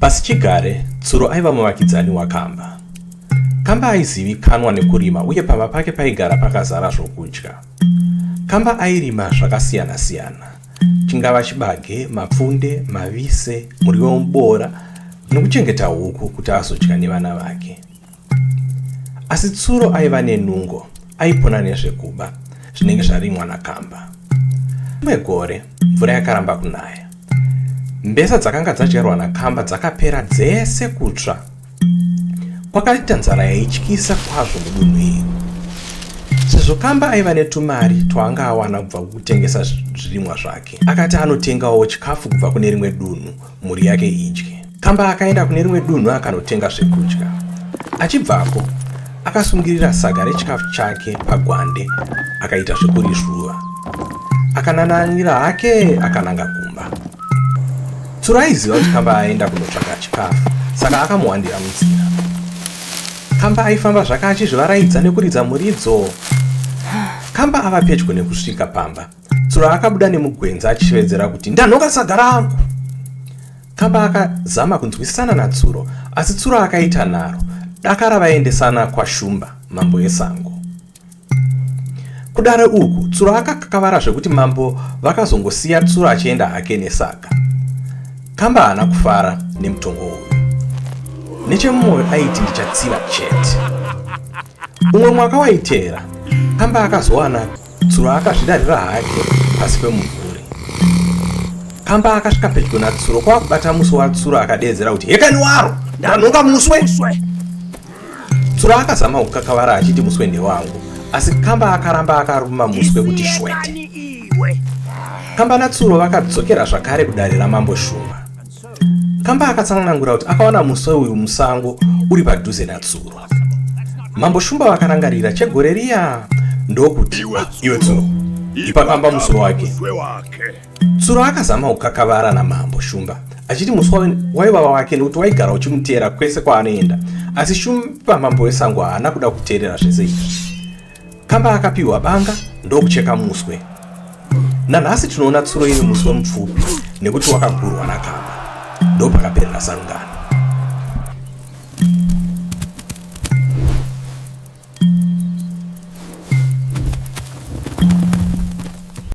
Pasi chigare, Tsuro aiva muvakidzani waKamba. Kamba aizivikanwa nekurima uye pamba pake paigara pakazara zvokudya. Kamba airima zvakasiyana-siyana, chingava chibage, mapfunde, mavise, muriwo womubora nekuchengeta huku kuti azodya nevana vake. Asi Tsuro aiva nenungo, aipona nezvekuba zvinenge zvarimwa naKamba. Rimwe gore mvura yakaramba kunaya. Mbesa dzakanga dzadyarwa naKamba dzakapera dzese kutsva. Kwakaita nzara yaityisa kwazvo mudunhu iri. Sezvo Kamba aiva netumari twaanga awana kubva kutengesa zvirimwa zvake, akati anotengawo chikafu kubva kune rimwe dunhu mhuri yake idye. Kamba akaenda kune rimwe dunhu akanotenga zvekudya. Achibvapo akasungirira saga rechikafu chake pagwande akaita zvekurizvuva. Akanananira hake akananga kumba. Tsuro aiziva kuti Kamba aenda kunotsvaka chikafu, saka akamuwandira munzira. Kamba aifamba zvake achizvivaraidza nekuridza muridzo. Kamba ava pedyo nekusvika pamba. Tsuro akabuda nemugwenzi achishevedzera kuti ndanhoka saga rangu. Kamba akazama kunzwisisana naTsuro, asi Tsuro akaita nharo. Dakara vaendesana kwaShumba, mambo esango. Kudare uku, Tsuro akakavara zvekuti mambo vakazongosiya Tsuro achienda hake nesaga. Kamba haana kufara nemutongo uyu. Nechemumwoyo aiti ndichatsiva chete. Umwe mwaka waiteera, Kamba akazowana Tsuro akazvidarira hake pasi pemumvuri. Kamba akasvika pedyo naTsuro kwakubata muswe waTsuro akadedzera kuti hekani waro, ndanhonga muswe. Tsuro akazama kukakavara achiti muswe ndewangu, asi Kamba akaramba akaruma muswe kuti shwete. Kamba naTsuro vakadzokera zvakare kudare ramambo Shumba. Kamba akatsanangura kuti akawana muswe uyu musango uri padhuze naTsuro. Mambo Shumba vakarangarira chegore riya ndokuti, iwe Tsuro, ipa Kamba muswe wake. Tsuro akazama kukakavara namambo Shumba achiti muswe waiva wake nekuti waigara uchimuteera kwese kwaanoenda, asi Shumba mambo wesango haana kuda kuteerera zvese izvi. Kamba akapiwa banga ndokucheka muswe. Nanhasi tinoona Tsuro ine muswe mupfupi nekuti wakagurwa naKamba. Ndopakaperera sangano.